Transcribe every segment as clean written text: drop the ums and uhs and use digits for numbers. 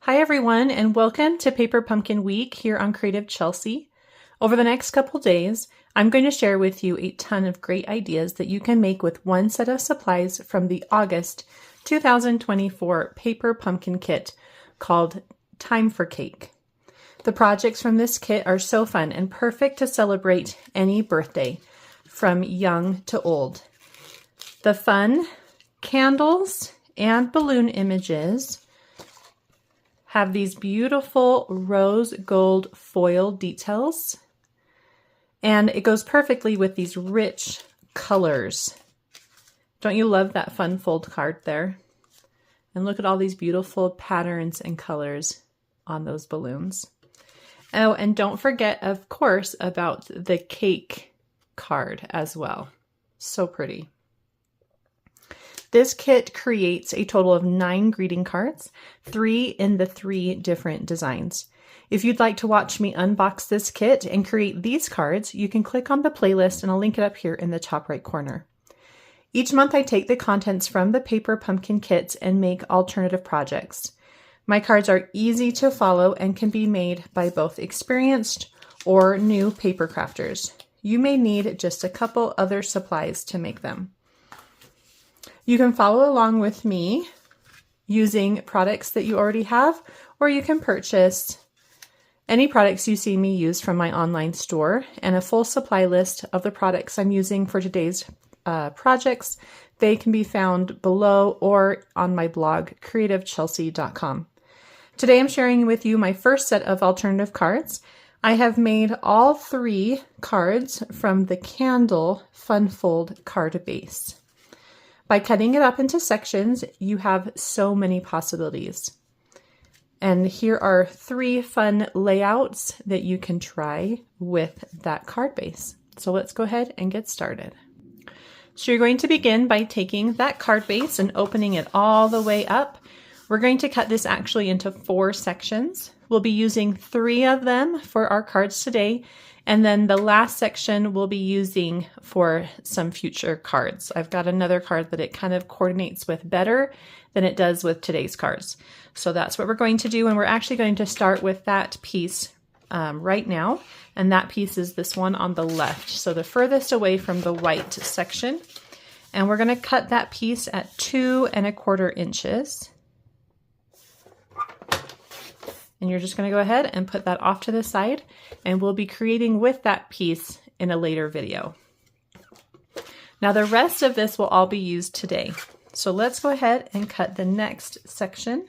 Hi everyone, and welcome to Paper Pumpkin Week here on Creative Chelsey. Over the next couple days, I'm going to share with you a ton of great ideas that you can make with one set of supplies from the August 2024 Paper Pumpkin Kit called Time for Cake. The projects from this kit are so fun and perfect to celebrate any birthday, from young to old. The fun candles and balloon images have these beautiful rose gold foil details, and it goes perfectly with these rich colors. Don't you love that fun fold card there? And look at all these beautiful patterns and colors on those balloons. Oh, and don't forget, of course, about the cake card as well. So pretty. This kit creates a total of 9 greeting cards, 3 in the 3 different designs. If you'd like to watch me unbox this kit and create these cards, you can click on the playlist and I'll link it up here in the top right corner. Each month I take the contents from the Paper Pumpkin kits and make alternative projects. My cards are easy to follow and can be made by both experienced or new paper crafters. You may need just a couple other supplies to make them. You can follow along with me using products that you already have, or you can purchase any products you see me use from my online store and a full supply list of the products I'm using for today's projects. They can be found below or on my blog, creativechelsey.com. Today I'm sharing with you my first set of alternative cards. I have made all 3 cards from the Candle Fun Fold Cardbase. By cutting it up into sections, you have so many possibilities. And here are 3 fun layouts that you can try with that card base. So let's go ahead and get started. So you're going to begin by taking that card base and opening it all the way up. We're going to cut this actually into 4 sections. We'll be using 3 of them for our cards today. And then the last section we'll be using for some future cards. I've got another card that it kind of coordinates with better than it does with today's cards. So that's what we're going to do. And we're actually going to start with that piece right now. And that piece is this one on the left. So the furthest away from the white section. And we're going to cut that piece at 2 1/4 inches. And you're just going to go ahead and put that off to the side, and we'll be creating with that piece in a later video. Now the rest of this will all be used today. So let's go ahead and cut the next section,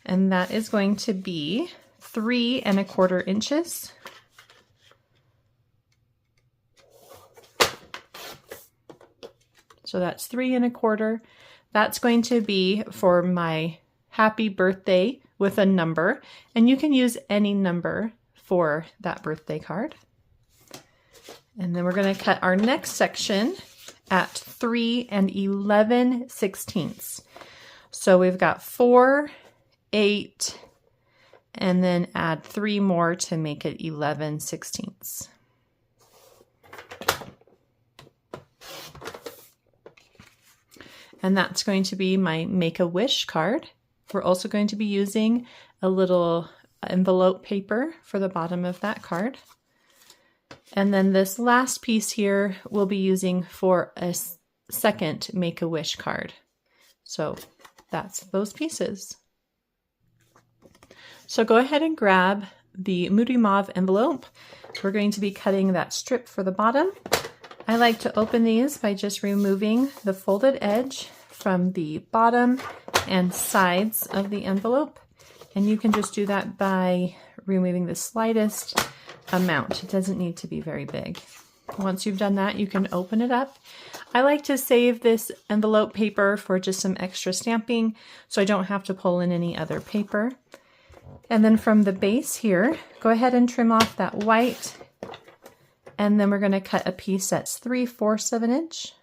and that is going to be 3 1/4 inches. So that's 3 1/4. That's going to be for my happy birthday with a number, and you can use any number for that birthday card. And then we're going to cut our next section at 3 11/16. So we've got 4, 8, and then add 3 more to make it 11/16. And that's going to be my Make-A-Wish card. We're also going to be using a little envelope paper for the bottom of that card. And then this last piece here we'll be using for a second Make-A-Wish card. So that's those pieces. So go ahead and grab the Moody Mauve envelope. We're going to be cutting that strip for the bottom. I like to open these by just removing the folded edge from the bottom and sides of the envelope. And you can just do that by removing the slightest amount. It doesn't need to be very big. Once you've done that, you can open it up. I like to save this envelope paper for just some extra stamping, so I don't have to pull in any other paper. And then from the base here, go ahead and trim off that white. And then we're going to cut a piece that's 3/4 of an inch.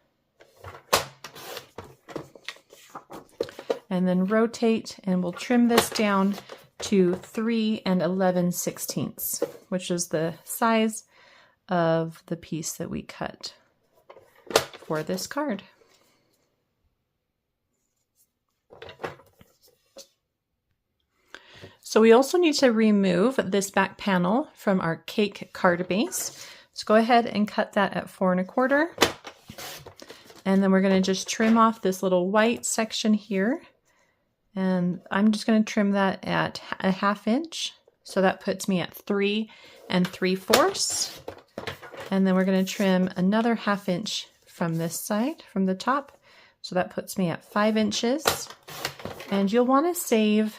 And then rotate, and we'll trim this down to 3 11/16, which is the size of the piece that we cut for this card. So we also need to remove this back panel from our cake card base. So go ahead and cut that at 4 1/4. And then we're going to just trim off this little white section here. And I'm just going to trim that at a 1/2 inch. So that puts me at 3 3/4. And then we're going to trim another 1/2 inch from this side, from the top. So that puts me at 5 inches. And you'll want to save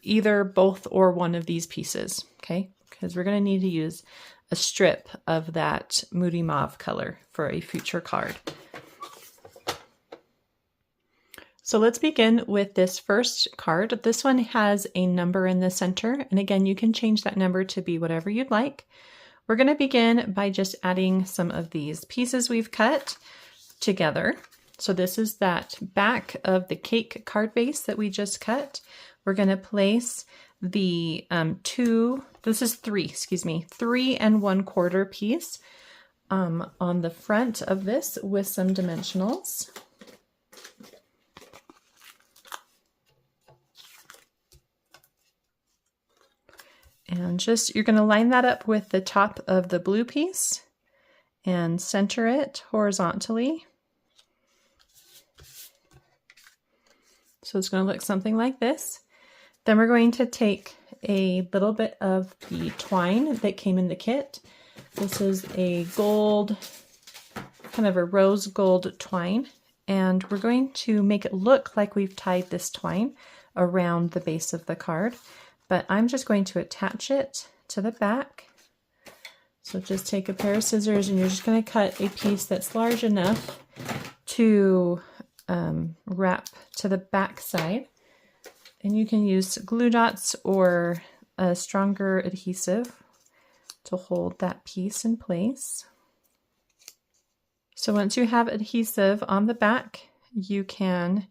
either both or one of these pieces, okay? Because we're going to need to use a strip of that Moody Mauve color for a future card. So let's begin with this first card. This one has a number in the center, and again, you can change that number to be whatever you'd like. We're going to begin by just adding some of these pieces we've cut together. So this is that back of the cake card base that we just cut. We're going to place the 3 1/4 piece on the front of this with some dimensionals. And just, you're going to line that up with the top of the blue piece and center it horizontally. So it's going to look something like this. Then we're going to take a little bit of the twine that came in the kit. This is a gold, kind of a rose gold twine. And we're going to make it look like we've tied this twine around the base of the card. But I'm just going to attach it to the back. So just take a pair of scissors and you're just going to cut a piece that's large enough to wrap to the back side. And you can use glue dots or a stronger adhesive to hold that piece in place. So once you have adhesive on the back, you can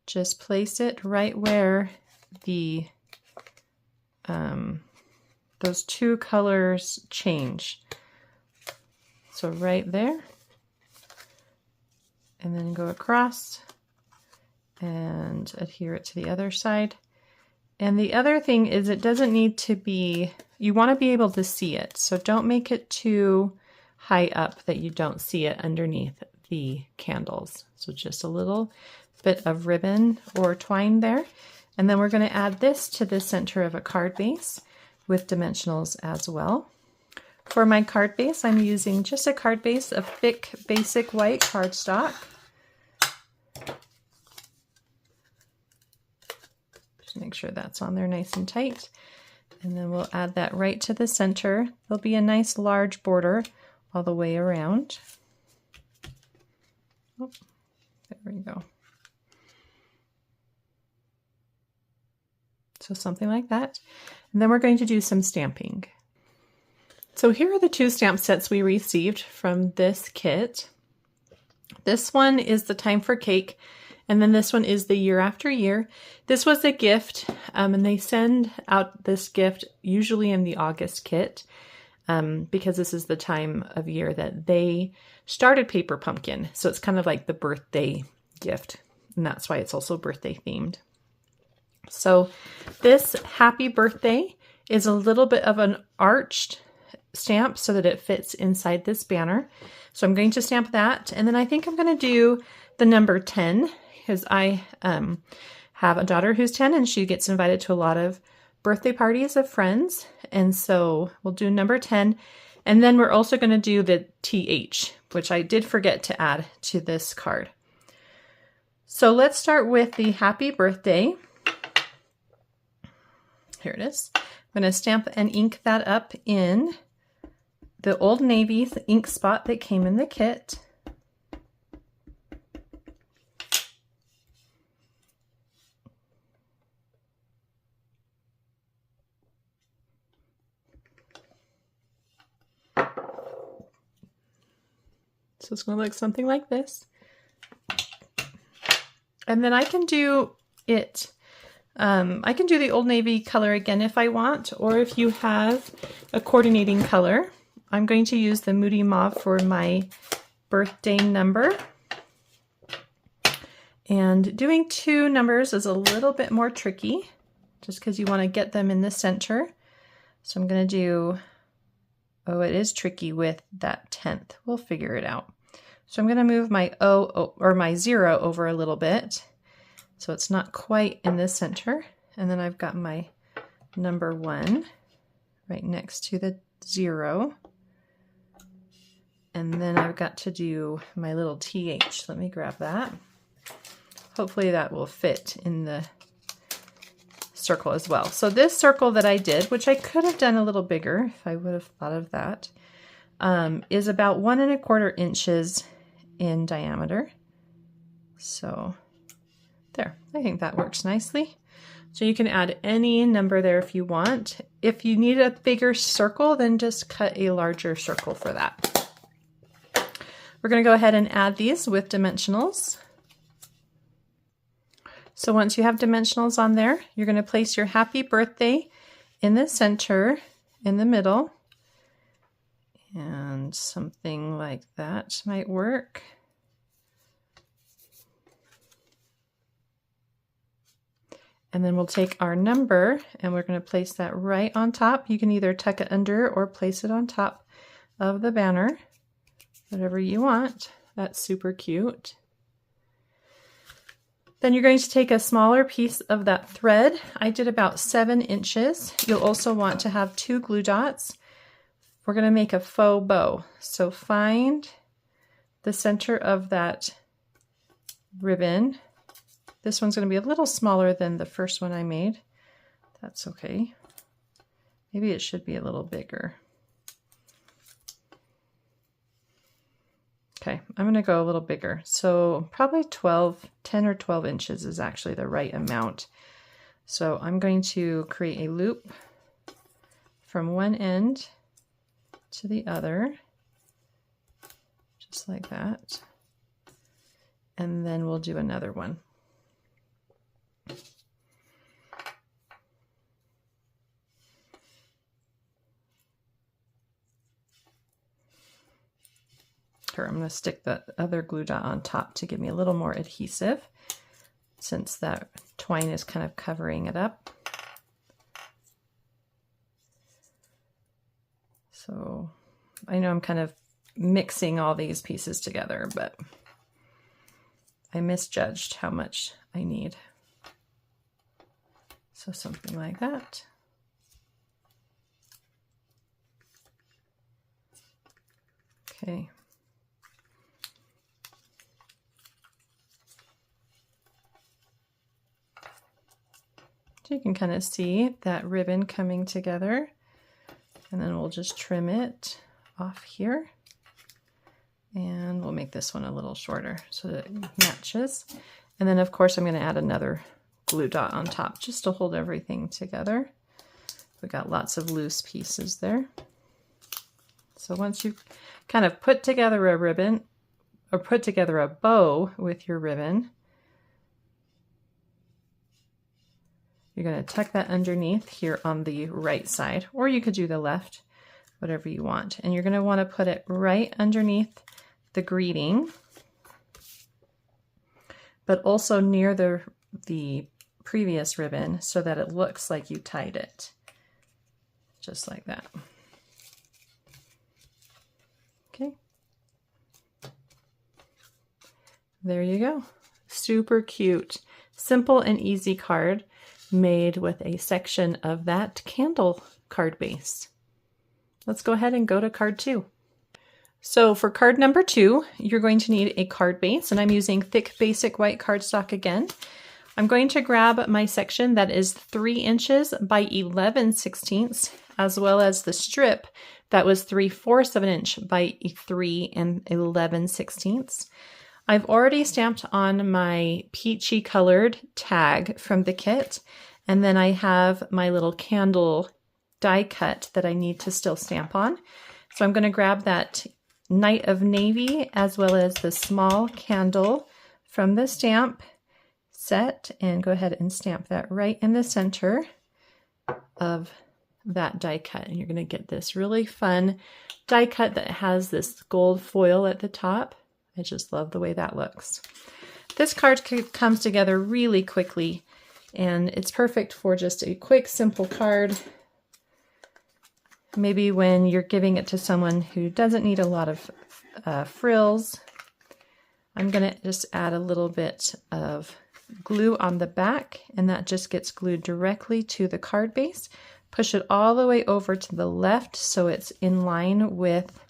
just place it right where the those two colors change. So right there, and then go across and adhere it to the other side. And the other thing is it doesn't need to be, you want to be able to see it. So don't make it too high up that you don't see it underneath the candles. So just a little bit of ribbon or twine there. And then we're going to add this to the center of a card base with dimensionals as well. For my card base, I'm using just a card base of thick, basic white cardstock. Just make sure that's on there nice and tight. And then we'll add that right to the center. There'll be a nice large border all the way around. Oh, there we go. So something like that. And then we're going to do some stamping. So here are the two stamp sets we received from this kit. This one is the Time for Cake, and then this one is the Year After Year. This was a gift, and they send out this gift usually in the August kit, because this is the time of year that they started Paper Pumpkin. So it's kind of like the birthday gift, and that's why it's also birthday themed. So this Happy Birthday is a little bit of an arched stamp so that it fits inside this banner. So I'm going to stamp that. And then I think I'm going to do the number 10 because I have a daughter who's 10 and she gets invited to a lot of birthday parties of friends. And so we'll do number 10. And then we're also going to do the TH, which I did forget to add to this card. So let's start with the Happy Birthday. Here it is. I'm going to stamp and ink that up in the Old Navy ink spot that came in the kit. So it's going to look something like this. And then I can do it. I can do the Old Navy color again if I want, or if you have a coordinating color. I'm going to use the Moody Mauve for my birthday number. And doing two numbers is a little bit more tricky just because you want to get them in the center. So I'm going to do, oh, it is tricky with that 10th. We'll figure it out. So I'm going to move my O or my 0 over a little bit, so it's not quite in the center. And then I've got my number 1 right next to the 0. And then I've got to do my little TH. Let me grab that. Hopefully that will fit in the circle as well. So this circle that I did, which I could have done a little bigger if I would have thought of that, is about 1 1/4 inches in diameter. So there, I think that works nicely. So you can add any number there if you want. If you need a bigger circle, then just cut a larger circle for that. We're going to go ahead and add these with dimensionals. So once you have dimensionals on there, you're going to place your happy birthday in the center, in the middle, and something like that might work. And then we'll take our number and we're going to place that right on top. You can either tuck it under or place it on top of the banner, whatever you want. That's super cute. Then you're going to take a smaller piece of that thread. I did about 7 inches. You'll also want to have 2 glue dots. We're going to make a faux bow. So find the center of that ribbon. This one's going to be a little smaller than the first one I made. That's okay. Maybe it should be a little bigger. Okay, I'm going to go a little bigger. So probably 10 or 12 inches is actually the right amount. So I'm going to create a loop from one end to the other, just like that. And then we'll do another one. Here, I'm going to stick the other glue dot on top to give me a little more adhesive, since that twine is kind of covering it up. So I know I'm kind of mixing all these pieces together, but I misjudged how much I need. So something like that. Okay. So you can kind of see that ribbon coming together, and then we'll just trim it off here, and we'll make this one a little shorter so that it matches. And then of course I'm going to add another glue dot on top just to hold everything together. We got lots of loose pieces there. So once you've kind of put together a ribbon, or put together a bow with your ribbon, you're going to tuck that underneath here on the right side, or you could do the left, whatever you want. And you're going to want to put it right underneath the greeting, but also near the previous ribbon so that it looks like you tied it, just like that. Okay. There you go. Super cute. Simple and easy card made with a section of that candle card base. Let's go ahead and go to card 2. So for card number 2, you're going to need a card base, and I'm using thick basic white cardstock again. I'm going to grab my section that is 3 inches by 11/16, as well as the strip that was 3/4 of an inch by 3 11/16. I've already stamped on my peachy colored tag from the kit, and then I have my little candle die cut that I need to still stamp on. So I'm going to grab that Night of Navy as well as the small candle from the stamp set and go ahead and stamp that right in the center of that die cut. And you're going to get this really fun die cut that has this gold foil at the top. I just love the way that looks. This card comes together really quickly. And it's perfect for just a quick, simple card. Maybe when you're giving it to someone who doesn't need a lot of frills. I'm gonna just add a little bit of glue on the back, and that just gets glued directly to the card base. Push it all the way over to the left so it's in line with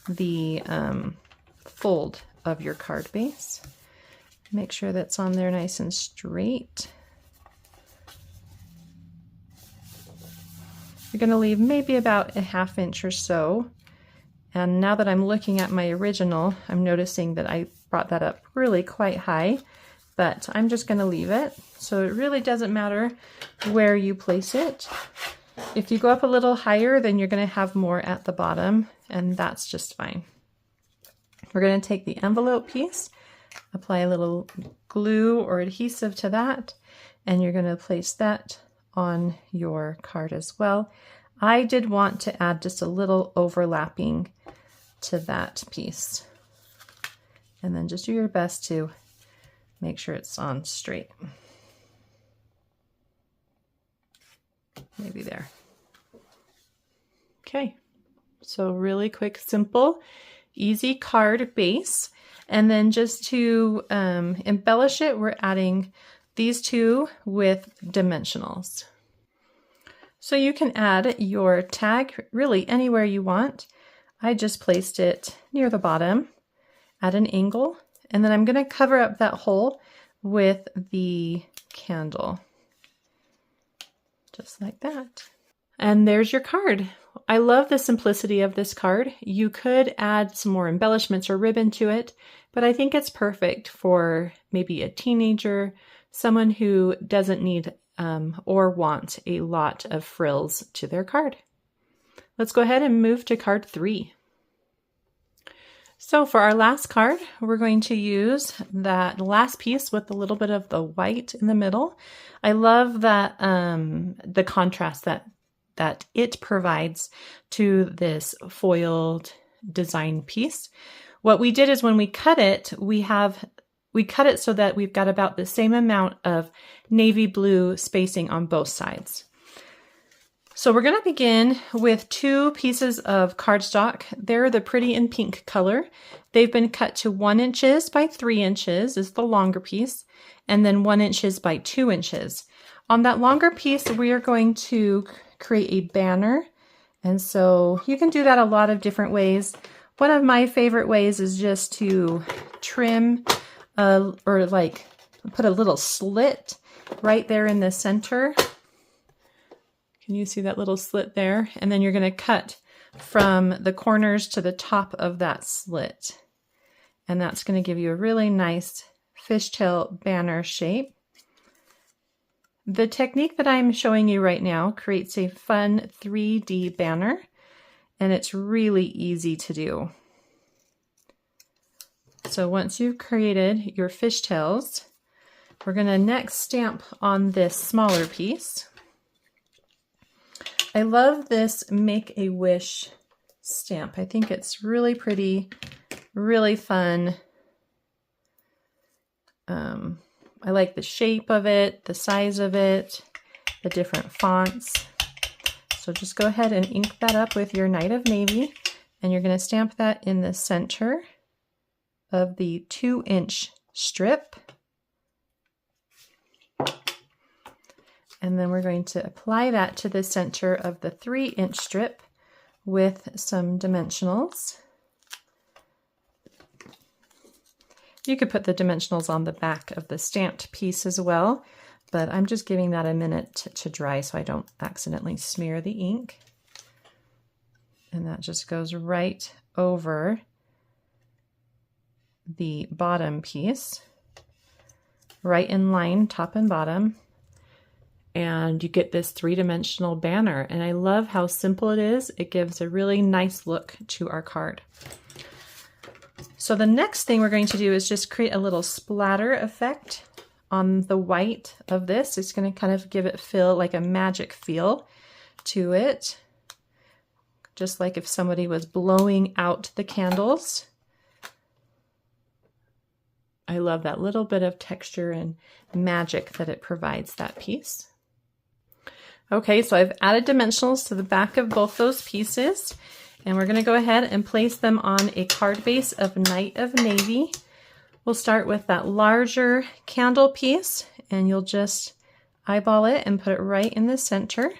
the fold of your card base. Make sure that's on there nice and straight. You're going to leave maybe about a ½ inch or so. And now that I'm looking at my original, I'm noticing that I brought that up really quite high, but I'm just going to leave it. So it really doesn't matter where you place it. If you go up a little higher, then you're going to have more at the bottom, and that's just fine. We're going to take the envelope piece, apply a little glue or adhesive to that, and you're going to place that on your card as well. I did want to add just a little overlapping to that piece. And then just do your best to make sure it's on straight. Maybe there. Okay, so really quick, simple, easy card base. And then just to embellish it, we're adding these two with dimensionals. So you can add your tag really anywhere you want. I just placed it near the bottom at an angle, and then I'm going to cover up that hole with the candle. Just like that. And there's your card. I love the simplicity of this card. You could add some more embellishments or ribbon to it, but I think it's perfect for maybe a teenager, someone who doesn't need or want a lot of frills to their card. Let's go ahead and move to card 3. So for our last card, we're going to use that last piece with a little bit of the white in the middle. I love that the contrast that it provides to this foiled design piece. What we did is when we cut it, we cut it so that we've got about the same amount of navy blue spacing on both sides. So we're going to begin with 2 pieces of cardstock. They're the Pretty in Pink color. They've been cut to 1 inches by 3 inches is the longer piece, and then 1 inches by 2 inches. On that longer piece, we are going to create a banner. And so you can do that a lot of different ways. One of my favorite ways is just to trim or like put a little slit right there in the center. Can you see that little slit there? And then you're going to cut from the corners to the top of that slit. And that's going to give you a really nice fishtail banner shape. The technique that I'm showing you right now creates a fun 3D banner, and it's really easy to do. So once you've created your fishtails, we're going to next stamp on this smaller piece. I love this Make-A-Wish stamp. I think it's really pretty, really fun. I like the shape of it, the size of it, the different fonts. So just go ahead and ink that up with your Night of Navy, and you're going to stamp that in the center of the 2-inch strip. And then we're going to apply that to the center of the 3-inch strip with some dimensionals. You could put the dimensionals on the back of the stamped piece as well, but I'm just giving that a minute to dry so I don't accidentally smear the ink. And that just goes right over the bottom piece, right in line, top and bottom. And you get this 3-dimensional banner. And I love how simple it is. It gives a really nice look to our card. So the next thing we're going to do is just create a little splatter effect on the white of this. It's going to kind of give it feel like a magic feel to it. Just like if somebody was blowing out the candles. I love that little bit of texture and magic that it provides that piece. Okay, so I've added dimensionals to the back of both those pieces, and we're going to go ahead and place them on a card base of Night of Navy. We'll start with that larger candle piece, and you'll just eyeball it and put it right in the center.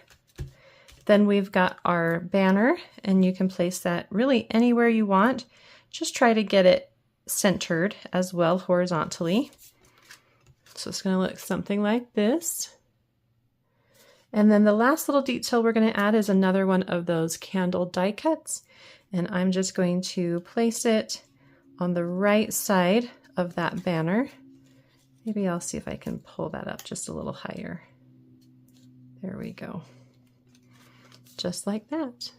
Then we've got our banner, and you can place that really anywhere you want. Just try to get it centered as well horizontally. So it's going to look something like this. And then the last little detail we're going to add is another one of those candle die cuts. And I'm just going to place it on the right side of that banner. Maybe I'll see if I can pull that up just a little higher. There we go. Just like that.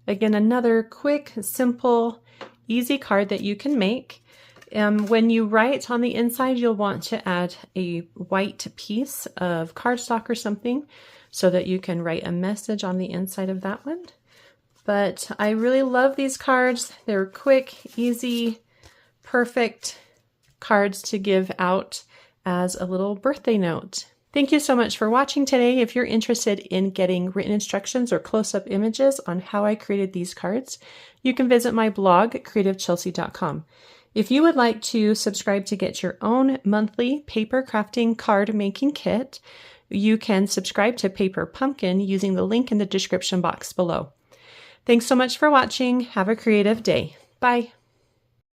Again, another quick, simple, easy card that you can make. When you write on the inside, you'll want to add a white piece of cardstock or something so that you can write a message on the inside of that one. But I really love these cards. They're quick, easy, perfect cards to give out as a little birthday note. Thank you so much for watching today. If you're interested in getting written instructions or close-up images on how I created these cards, you can visit my blog, creativechelsey.com. If you would like to subscribe to get your own monthly paper crafting card making kit, you can subscribe to Paper Pumpkin using the link in the description box below. Thanks so much for watching. Have a creative day. Bye.